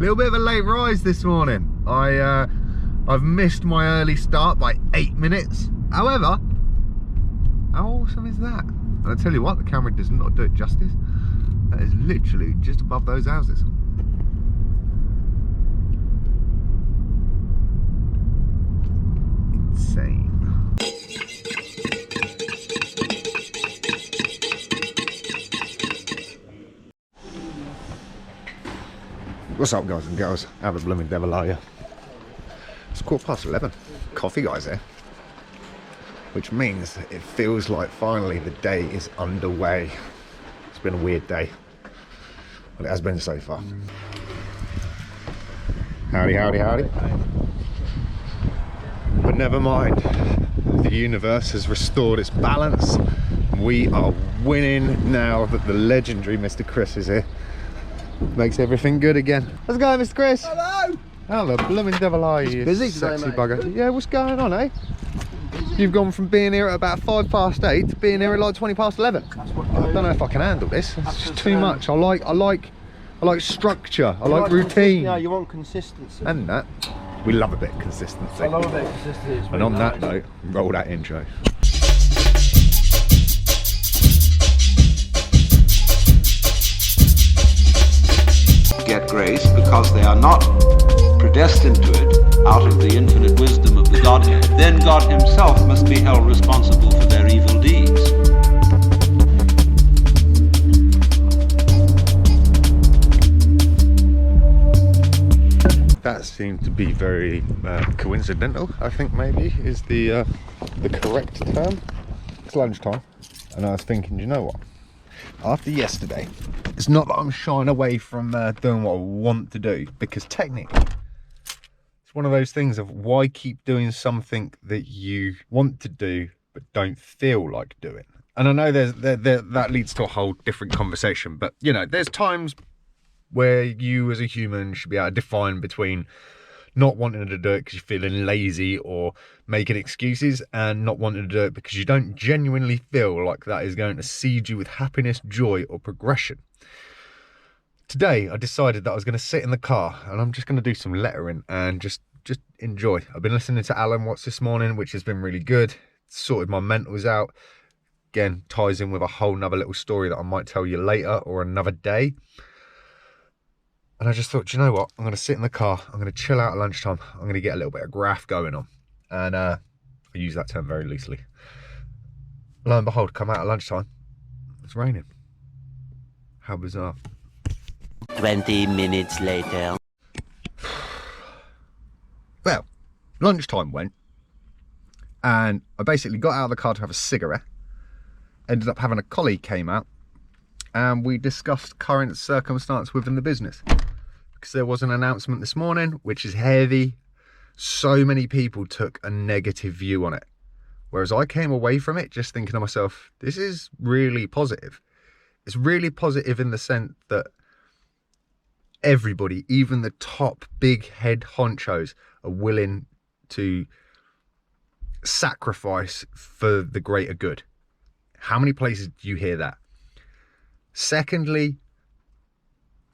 Little bit of a late rise this morning. I've missed my early start by 8 minutes. However, how awesome is that? And I tell you what, the camera does not do it justice. That is literally just above those houses. Insane. What's up, guys and girls? How the blooming devil are you? It's 11:15. Coffee guys here. Which means it feels like finally the day is underway. It's been a weird day. Well, it has been so far. Howdy, howdy, howdy. But never mind. The universe has restored its balance. We are winning now that the legendary Mr. Chris is here. Makes everything good again. How's it going, Mr. Chris? Hello! How the blooming devil are you? Busy sexy today, mate. bugger. Yeah, what's going on, eh? You've gone from being here at about 8:05 to being here at like 11:20. I don't know if I can handle this. It's just too much. I like structure. I like routine. Yeah, you want consistency. And that. We love a bit of consistency. I love a bit of consistency. And on that note, roll that intro. Get grace because they are not predestined to it out of the infinite wisdom of the Godhead, then God himself must be held responsible for their evil deeds. That seemed to be very coincidental, I think maybe is the correct term. It's lunchtime and I was thinking, you know what? After yesterday, it's not that I'm shying away from doing what I want to do, because technically it's one of those things of why keep doing something that you want to do but don't feel like doing. And I know that leads to a whole different conversation, but you know, there's times where you as a human should be able to define between not wanting to do it because you're feeling lazy or making excuses, and not wanting to do it because you don't genuinely feel like that is going to seed you with happiness, joy or progression. Today I decided that I was going to sit in the car and I'm just going to do some lettering and just enjoy. I've been listening to Alan Watts this morning, which has been really good. Sorted my mentals out. Again, ties in with a whole nother little story that I might tell you later or another day. And I just thought, you know what? I'm going to sit in the car. I'm going to chill out at lunchtime. I'm going to get a little bit of graph going on. And I use that term very loosely. Lo and behold, come out at lunchtime. It's raining. How bizarre. 20 minutes later. Well, lunchtime went. And I basically got out of the car to have a cigarette. Ended up having a colleague came out. And we discussed current circumstance within the business. Because there was an announcement this morning, which is heavy. So many people took a negative view on it. Whereas I came away from it just thinking to myself, this is really positive. It's really positive in the sense that everybody, even the top big head honchos, are willing to sacrifice for the greater good. How many places do you hear that? Secondly,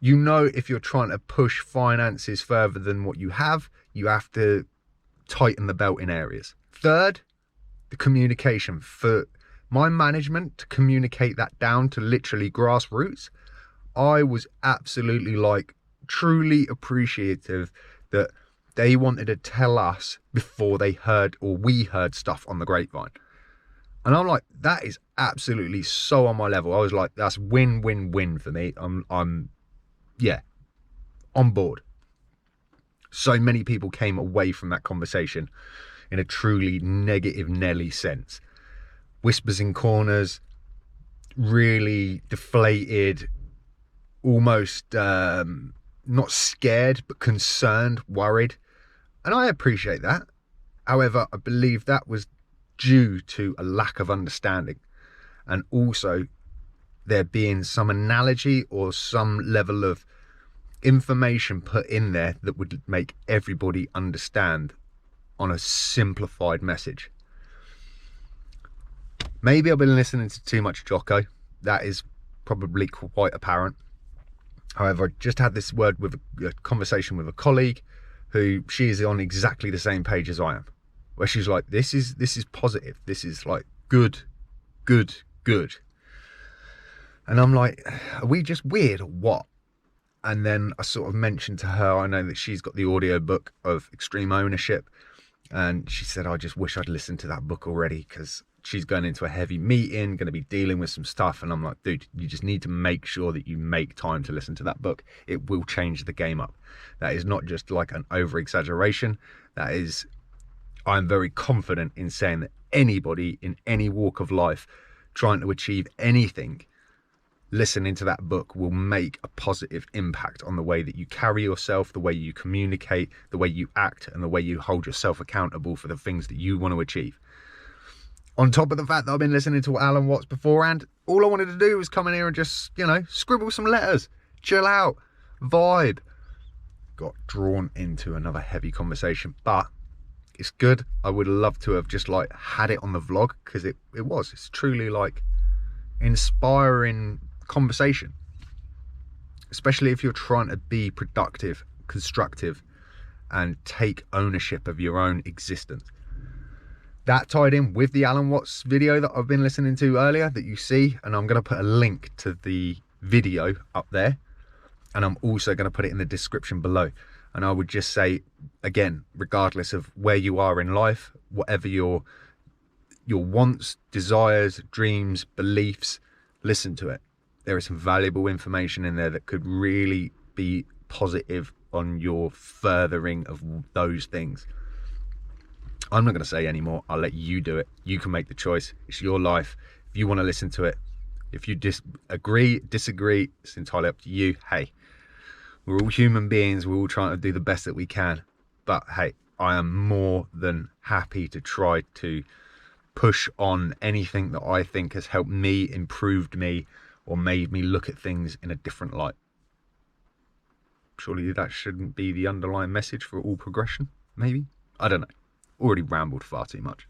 you know, if you're trying to push finances further than what you have to tighten the belt in areas. Third, the communication. For my management to communicate that down to literally grassroots, I was absolutely like truly appreciative that they wanted to tell us before they heard or we heard stuff on the grapevine. And I'm like, that is absolutely so on my level. I was like, that's win, win, win for me. I'm yeah, on board. So many people came away from that conversation in a truly negative Nelly sense. Whispers in corners, really deflated, almost not scared, but concerned, worried. And I appreciate that. However, I believe that was due to a lack of understanding, and also there being some analogy or some level of information put in there that would make everybody understand on a simplified message. Maybe I've been listening to too much Jocko. That is probably quite apparent. However, I just had this word with a conversation with a colleague who she is on exactly the same page as I am, where she's like, this is positive. This is like good. And I'm like, are we just weird or what? And then I sort of mentioned to her, I know that she's got the audio book of Extreme Ownership. And she said, I just wish I'd listened to that book already, because she's going into a heavy meeting, going to be dealing with some stuff. And I'm like, dude, you just need to make sure that you make time to listen to that book. It will change the game up. That is not just like an over exaggeration. That is, I'm very confident in saying that anybody in any walk of life trying to achieve anything, listening to that book will make a positive impact on the way that you carry yourself, the way you communicate, the way you act, and the way you hold yourself accountable for the things that you want to achieve. On top of the fact that I've been listening to Alan Watts beforehand, all I wanted to do was come in here and just, you know, scribble some letters, chill out, vibe. Got drawn into another heavy conversation, but it's good. I would love to have just like had it on the vlog, because it's truly like inspiring conversation, especially if you're trying to be productive, constructive, and take ownership of your own existence. That tied in with the Alan Watts video that I've been listening to earlier that you see, and I'm going to put a link to the video up there, and I'm also going to put it in the description below. And I would just say, again, regardless of where you are in life, whatever your wants, desires, dreams, beliefs, listen to it. There is some valuable information in there that could really be positive on your furthering of those things. I'm not going to say any more. I'll let you do it. You can make the choice. It's your life. If you want to listen to it, if you disagree, it's entirely up to you. Hey, we're all human beings. We're all trying to do the best that we can. But hey, I am more than happy to try to push on anything that I think has helped me, improved me, or made me look at things in a different light. Surely that shouldn't be the underlying message for all progression, maybe? I don't know. Already rambled far too much.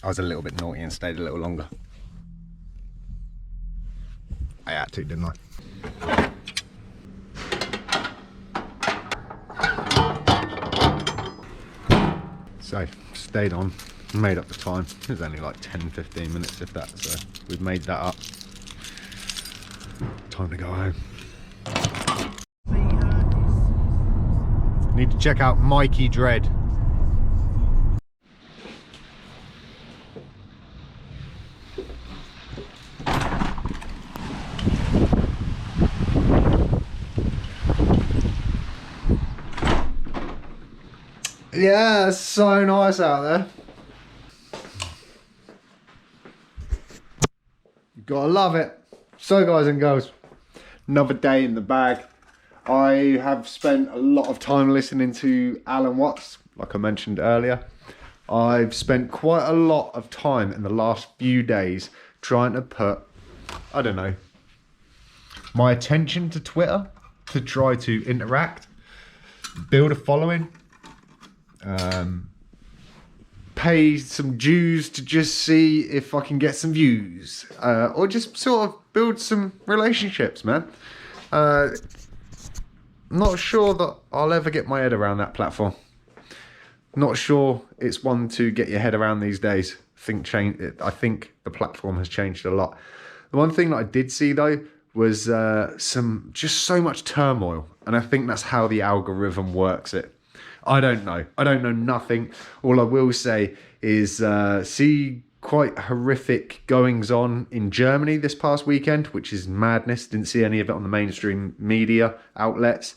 I was a little bit naughty and stayed a little longer. I had to, didn't I? So, stayed on, made up the time. It was only like 10-15 minutes if that, so we've made that up. Time to go home. Need to check out Mikey Dread. Yeah, it's so nice out there. You've got to love it. So guys and girls, another day in the bag. I have spent a lot of time listening to Alan Watts, like I mentioned earlier. I've spent quite a lot of time in the last few days trying to put, I don't know, my attention to Twitter, to try to interact, build a following, pay some dues to just see if I can get some views, or just sort of build some relationships, man. Not sure that I'll ever get my head around that platform. Not sure it's one to get your head around these days. I think the platform has changed a lot. The one thing that I did see though was just so much turmoil, and I think that's how the algorithm works it. I don't know. I don't know nothing. All I will say is see quite horrific goings on in Germany this past weekend, which is madness. Didn't see any of it on the mainstream media outlets.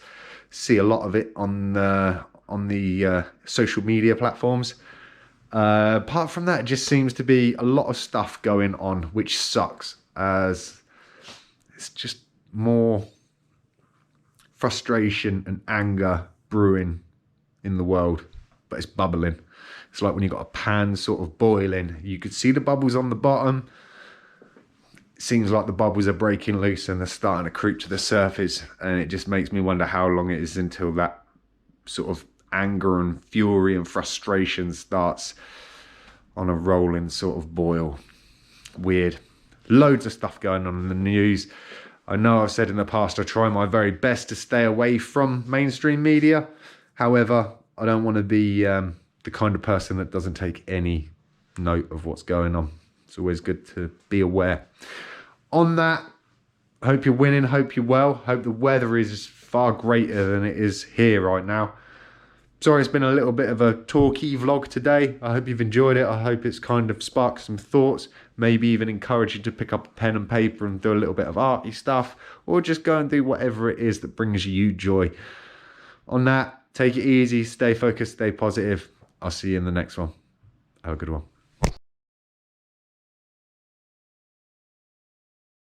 See a lot of it on the social media platforms. Apart from that, it just seems to be a lot of stuff going on, which sucks, as it's just more frustration and anger brewing in the world, but it's bubbling. It's like when you've got a pan sort of boiling, you could see the bubbles on the bottom. It seems like the bubbles are breaking loose and they're starting to creep to the surface, and it just makes me wonder how long it is until that sort of anger and fury and frustration starts on a rolling sort of boil. Weird. Loads of stuff going on in the news. I know I've said in the past I try my very best to stay away from mainstream media. However, I don't want to be the kind of person that doesn't take any note of what's going on. It's always good to be aware. On that, hope you're winning, hope you're well, hope the weather is far greater than it is here right now. Sorry it's been a little bit of a talky vlog today. I hope you've enjoyed it. I hope it's kind of sparked some thoughts, maybe even encourage you to pick up a pen and paper and do a little bit of arty stuff, or just go and do whatever it is that brings you joy. On that, take it easy, stay focused, stay positive. I'll see you in the next one. Have a good one.